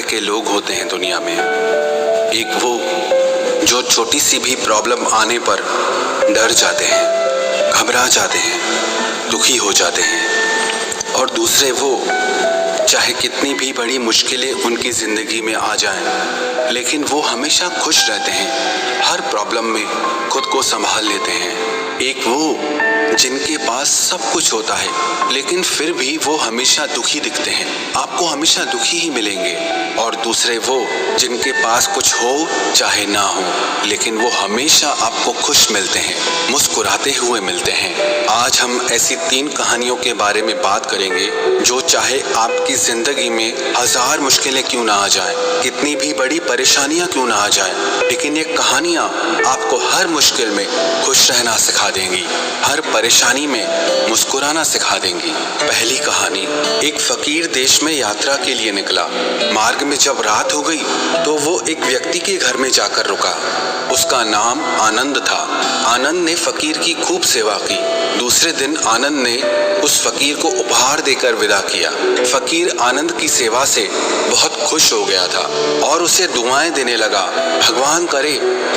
के लोग होते हैं दुनिया में। एक वो जो छोटी सी भी प्रॉब्लम आने पर डर जाते हैं, घबरा जाते हैं, दुखी हो जाते हैं। और दूसरे वो चाहे कितनी भी बड़ी मुश्किलें उनकी ज़िंदगी में आ जाएं, लेकिन वो हमेशा खुश रहते हैं, हर प्रॉब्लम में खुद को संभाल लेते हैं। एक वो जिनके पास सब कुछ होता है लेकिन फिर भी वो हमेशा दुखी दिखते हैं, आपको हमेशा दुखी ही मिलेंगे। और दूसरे वो जिनके पास कुछ हो चाहे ना हो, लेकिन वो हमेशा आपको खुश मिलते हैं, मुस्कुराते हुए मिलते हैं। आज हम ऐसी 3 कहानियों के बारे में बात करेंगे जो चाहे आपकी ज़िंदगी में 1000 मुश्किलें क्यों ना आ जाएं, कितनी भी बड़ी परेशानियां क्यों ना आ जाएं, लेकिन ये कहानियां आपको हर मुश्किल में खुश रहना सिखा देंगी, हर परेशानी में मुस्कुराना सिखा देंगी। पहली कहानी, एक फकीर देश में यात्रा के लिए निकला। मार्ग में जब रात हो गई तो वो एक व्यक्ति के घर में जाकर रुका। उसका नाम आनंद था। आनंद ने फकीर की खूब सेवा की। दूसरे दिन आनंद ने उस फकीर को उपहार देकर विदा किया। फकीर आनंद की सेवा से बहुत खुश हो गया था और उसे दुआएं देने लगा, भगवान करे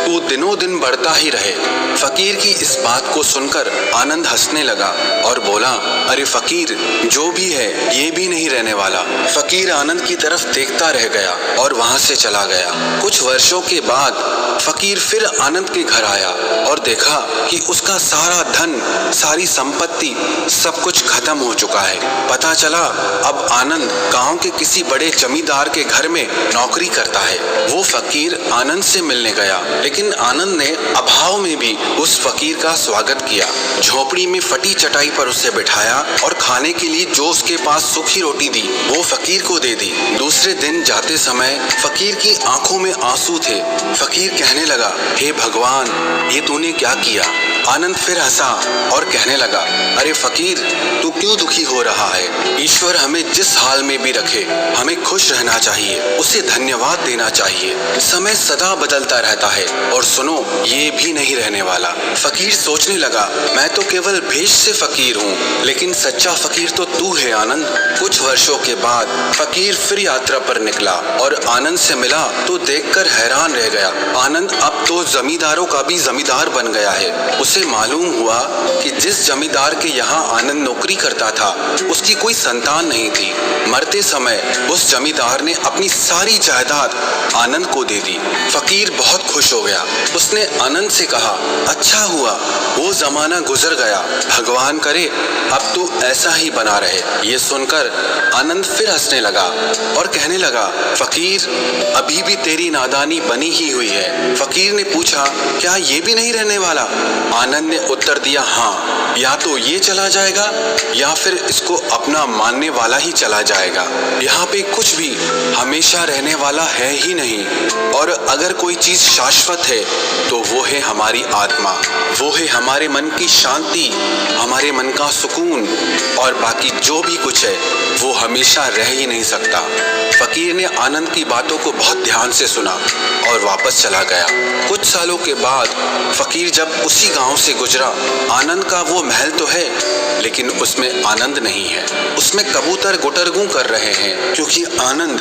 तू दिनों दिन बढ़ता ही रहे। फकीर की इस बात को सुनकर आनंद हंसने लगा और बोला, अरे फकीर, जो भी है ये भी नहीं रहने वाला। फकीर आनंद की तरफ देखता रह गया और वहां से चला गया। कुछ वर्षों के बाद फकीर फिर आनंद के घर आया और देखा कि उसका सारा धन, सारी संपत्ति, सब कुछ खत्म हो चुका है। पता चला अब आनंद गांव के किसी बड़े जमींदार के घर में नौकरी करता है। वो फकीर आनंद से मिलने गया, लेकिन आनंद ने अभाव में भी उस फकीर का स्वागत किया। झोपड़ी में फटी चटाई पर उसे बिठाया और खाने के लिए जो उसके पास सूखी रोटी दी वो फकीर को दे दी। दूसरे दिन जाते समय फकीर की आंखों में आंसू थे। फकीर कहने लगा, हे भगवान, ये तूने क्या किया? आनंद फिर हंसा और कहने लगा, अरे फकीर, तू क्यों दुखी हो रहा है? ईश्वर हमें जिस हाल में भी रखे हमें खुश रहना चाहिए, उसे धन्यवाद देना चाहिए। समय सदा बदलता रहता है और सुनो, ये भी नहीं रहने वाला। फकीर सोचने लगा, मैं तो केवल भेष से फकीर हूँ, लेकिन सच्चा फकीर तो तू है आनंद। कुछ वर्षों के बाद फकीर फिर यात्रा पर निकला और आनंद से मिला तो देखकर हैरान रह गया। आनंद अब तो जमींदारों का भी जमींदार बन गया है। उसे मालूम हुआ कि जिस जमींदार के यहाँ आनंद नौकरी करता था उसकी कोई संतान नहीं थी। मरते समय उस जमींदार ने अपनी सारी जायदाद आनंद को दे दी। फकीर बहुत खुश हो गया। उसने आनंद से कहा, अच्छा हुआ वो जमाना गुजर गया, भगवान करे अब तू ऐसा ही बना रहे। ये सुनकर आनंद फिर हंसने लगा और कहने लगा, फकीर, अभी भी तेरी नादानी बनी ही हुई है। फकीर ने पूछा, क्या ये भी नहीं रहने वाला? आनंद ने उत्तर दिया, हाँ, या तो ये चला जाएगा या फिर इसको अपना मानने वाला ही चला जाएगा। यहाँ पे कुछ भी हमेशा रहने वाला है ही नहीं। और अगर कोई चीज शाश्वत है तो वो है हमारी आत्मा, वो है हमारे मन की शांति, हमारे मन का सुकून। और बाकी जो भी कुछ है वो हमेशा रह ही नहीं सकता। फकीर ने आनंद की बातों को बहुत ध्यान से सुना और वापस चला गया। कुछ सालों के बाद फकीर जब उसी गांव से गुजरा, आनंद का वो महल तो है लेकिन उसमें आनंद नहीं है। उसमें कबूतर गुटरगू कर रहे हैं क्योंकि आनंद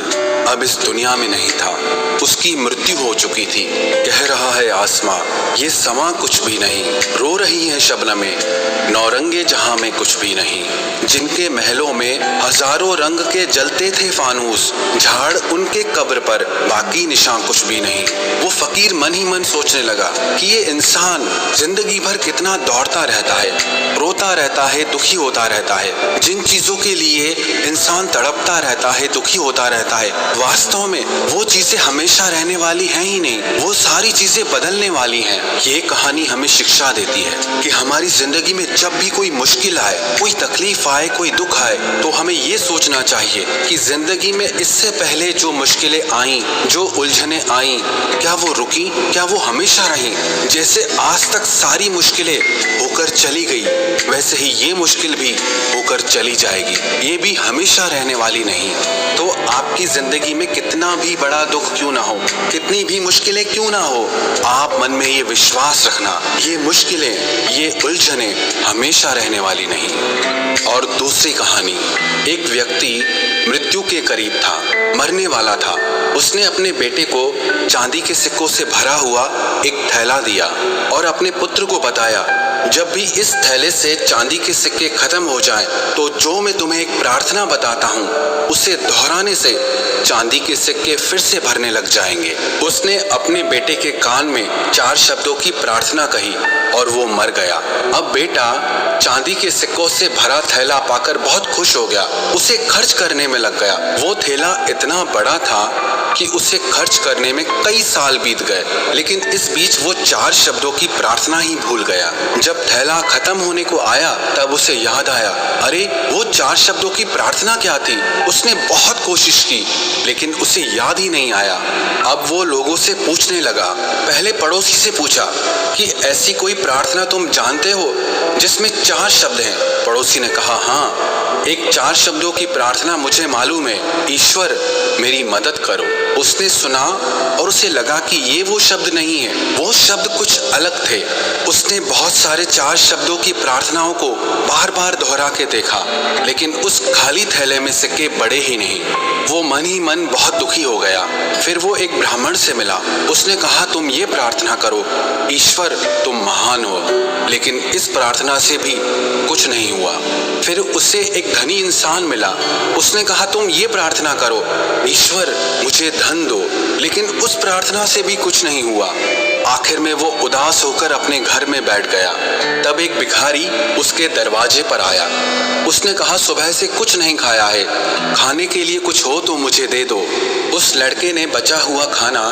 अब इस दुनिया में नहीं था। उसकी मृत्यु हो चुकी थी। कह रहा है आसमां, ये समा कुछ भी नहीं। रो रही है शबनमें, नौरंगे जहां में कुछ भी नहीं। जिनके महलों में हजारों रंग के जलते थे फानूस, झाड़ उनके कब्र पर, बाकी निशान कुछ भी नहीं। वो फकीर मन ही मन सोचने लगा कि ये इंसान जिंदगी भर कितना दौड़ता रहता है, रोता रहता है, दुखी होता रहता है। जिन चीजों के लिए इंसान तड़पता रहता है, दुखी होता रहता है, वास्तव में वो चीजें हमेशा रहने वाली हैं ही नहीं, वो सारी चीजें बदलने वाली हैं। ये कहानी हमें शिक्षा देती है कि हमारी जिंदगी में जब भी कोई मुश्किल आए, कोई तकलीफ आए, कोई दुख आए, तो हमें ये सोचना चाहिए कि जिंदगी में इससे पहले जो मुश्किलें आईं, जो उलझने आईं, क्या वो रुकी? क्या वो हमेशा रहीं? जैसे आज तक सारी मुश्किलें होकर चली गई, वैसे ही ये मुश्किल भी होकर चली जाएगी। ये भी हमेशा रहने वाली नहीं। तो आपकी जिंदगी में कितना भी बड़ा दुख क्यों ना ना हो, कितनी भी मुश्किलें क्यों ना हो, आप मन में ये विश्वास रखना, ये मुश्किलें, ये उलझने हमेशा रहने वाली नहीं। और दूसरी कहानी, एक व्यक्ति मृत्यु के करीब था, मरने वाला था। उसने अपने बेटे को चांदी के सिक्कों से भरा हुआ एक थैला दिया और अपने पुत्र को बताया, जब भी इस थैले से चांदी के सिक्के खत्म हो जाएं, तो जो मैं तुम्हें एक प्रार्थना बताता हूँ उसे दोहराने से चांदी के सिक्के फिर से भरने लग जाएंगे। उसने अपने बेटे के कान में 4 शब्दों की प्रार्थना कही और वो मर गया। अब बेटा चांदी के सिक्कों से भरा थैला पाकर बहुत खुश हो गया, उसे खर्च करने में लग गया। वो थैला इतना बड़ा था कि उसे खर्च करने में कई साल बीत गए, लेकिन इस बीच वो 4 शब्दों की प्रार्थना ही भूल गया। जब थैला खत्म होने को आया तब उसे याद आया, अरे वो 4 शब्दों की प्रार्थना क्या थी। उसने बहुत कोशिश की लेकिन उसे याद ही नहीं आया। अब वो लोगों से पूछने लगा। पहले पड़ोसी से पूछा कि ऐसी कोई प्रार्थना तुम जानते हो जिसमें 4 शब्द हैं। पड़ोसी ने कहा, हाँ, एक 4 शब्दों की प्रार्थना मुझे मालूम है, ईश्वर मेरी मदद करो। उसने सुना और उसे लगा कि ये वो शब्द नहीं है, वो शब्द कुछ अलग थे। उसने बहुत सारे 4 शब्दों की प्रार्थनाओं को बार बार दोहरा के देखा, लेकिन उस खाली थैले में सिक्के बड़े ही नहीं। वो मन ही मन बहुत दुखी हो गया। फिर वो एक ब्राह्मण से मिला। उसने कहा, तुम ये प्रार्थना करो, ईश्वर तुम महान हो। लेकिन इस प्रार्थना से भी कुछ नहीं हुआ। फिर उससे एक धनी इंसान मिला। उसने कहा, तुम ये प्रार्थना करो, ईश्वर मुझे धन दो। लेकिन उस प्रार्थना से भी कुछ नहीं हुआ। आखिर में वो उदास होकर अपने घर में बैठ गया। तब एक भिखारी उसके दरवाजे पर आया। उसने कहा, सुबह से कुछ नहीं खाया है, खाने के लिए कुछ हो तो मुझे दे दो। उस लड़के ने बचा हुआ खाना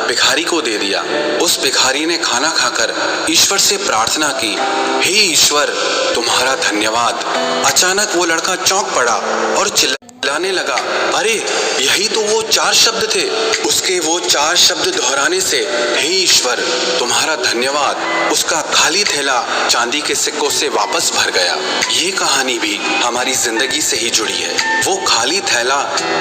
भिखारी को दे दिया। उस भिखारी ने खाना खाकर ईश्वर से प्रार्थना की, हे ईश्वर तुम्हारा धन्यवाद। अचानक वो लड़का चौंक पड़ा और चिल्लाने लगा, अरे यही तो वो 4 शब्द थे। उसके वो 4 शब्द दोहराने से हे ईश्वर तुम्हारा धन्यवाद, उसका खाली थैला चांदी के सिक्कों से वापस भर गया। ये कहानी भी हमारी जिंदगी से ही जुड़ी है। वो खाली थैला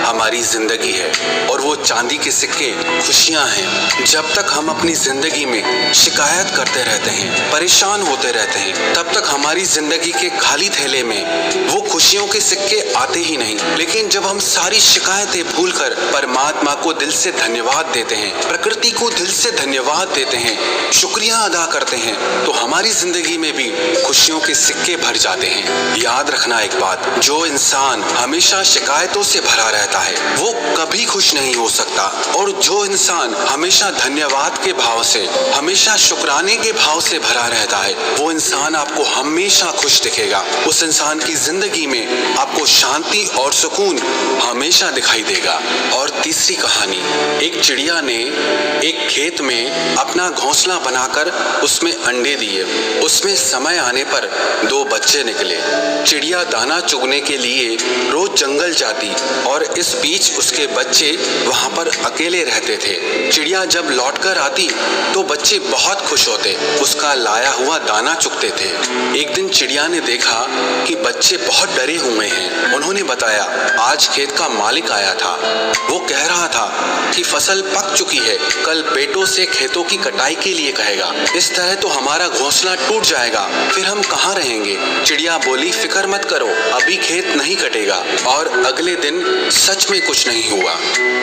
हमारी जिंदगी है और वो चांदी के सिक्के खुशियां हैं। जब तक हम अपनी जिंदगी में शिकायत करते रहते हैं, परेशान होते रहते हैं, तब तक हमारी जिंदगी के खाली थैले में वो खुशियों के सिक्के आते ही नहीं। लेकिन जब हम सारी शिकायतें भूलकर परमात्मा को दिल से धन्यवाद देते हैं, प्रकृति को दिल से धन्यवाद देते हैं, शुक्रिया अदा करते हैं, तो हमारी जिंदगी में भी खुशियों के सिक्के भर जाते हैं। याद रखना एक बात, जो इंसान हमेशा शिकायतों से भरा रहता है वो कभी खुश नहीं हो सकता, और जो इंसान हमेशा धन्यवाद के भाव से, हमेशा शुक्राने के भाव से भरा रहता है, वो इंसान आपको हमेशा खुश दिखेगा। उस इंसान की जिंदगी में आपको शांति और सुकून हमेशा दिखाई देगा। और तीसरी कहानी, एक चिड़िया ने एक खेत में अपना घोंसला बनाकर उसमें अंडे दिए। उसमें समय आने पर 2 बच्चे निकले। चिड़िया दाना चुगने के लिए रोज जंगल जाती और इस बीच उसके बच्चे वहां पर अकेले रहते थे। चिड़िया जब लौटकर आती तो बच्चे बहुत खुश होते, उसका लाया हुआ दाना चुगते थे। एक दिन चिड़िया ने देखा कि बच्चे बहुत डरे हुए हैं। उन्होंने बताया, आज खेत का मालिक आया था, वो कह रहा था कि फसल पक चुकी है, कल बेटों से खेतों की कटाई के लिए कहेगा। इस तरह तो हमारा घोंसला टूट जाएगा, फिर हम कहाँ रहेंगे। चिड़िया बोली, फिक्र मत करो, अभी खेत नहीं कटेगा। और अगले दिन सच में कुछ नहीं हुआ।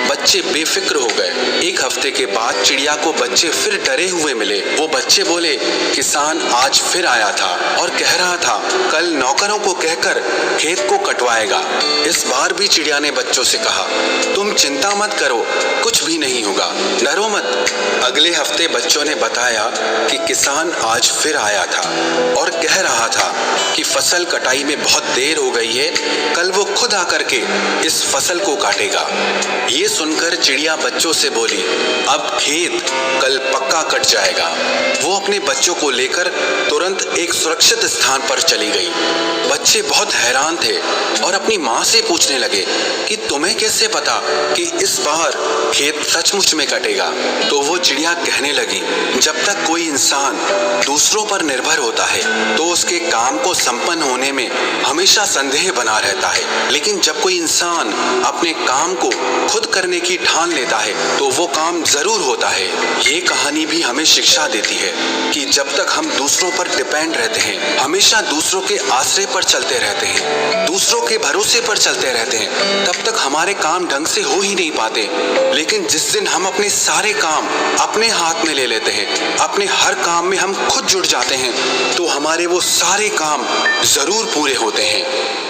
बच्चे बेफिक्र हो गए। 1 हफ्ते के बाद चिड़िया को बच्चे फिर डरे हुए मिले। वो बच्चे बोले, किसान आज फिर आया था और कह रहा था कल नौकरों को कहकर खेत को कटवाएगा। इस बार भी चिड़िया ने बच्चों से कहा, तुम चिंता मत करो, कुछ भी नहीं होगा, डरो मत। अगले हफ्ते बच्चों ने बताया कि किसान आज फिर आया था और कह रहा था कि फसल कटाई में बहुत देर हो गई है, कल वो खुद आकर के इस फसल को काटेगा। ये सुनकर चिड़िया बच्चों से बोली, अब खेत कल पक्का कट जाएगा। वो अपने बच्चों को लेकर तुरंत एक सुरक्षित स्थान पर चली गई। बच्चे बहुत हैरान थे और अपनी माँ से पूछने लगे कि तुम्हें कैसे पता कि इस बार खेत सचमुच में कटेगा। तो वो चिड़िया कहने लगी, जब तक कोई इंसान दूसरों पर निर्भर होता है तो उसके काम को संपन्न होने में हमेशा संदेह बना रहता है, लेकिन जब कोई इंसान अपने काम को खुद करने करने की ठान लेता है तो वो काम जरूर होता है। ये कहानी भी हमें शिक्षा देती है कि जब तक हम दूसरों पर डिपेंड रहते हैं, हमेशा दूसरों के आश्रय पर चलते रहते हैं, दूसरों के भरोसे पर चलते रहते हैं, तब तक हमारे काम ढंग से हो ही नहीं पाते। लेकिन जिस दिन हम अपने सारे काम अपने हाथ में ले लेते हैं, अपने हर काम में हम खुद जुट जाते हैं, तो हमारे वो सारे काम जरूर पूरे होते हैं।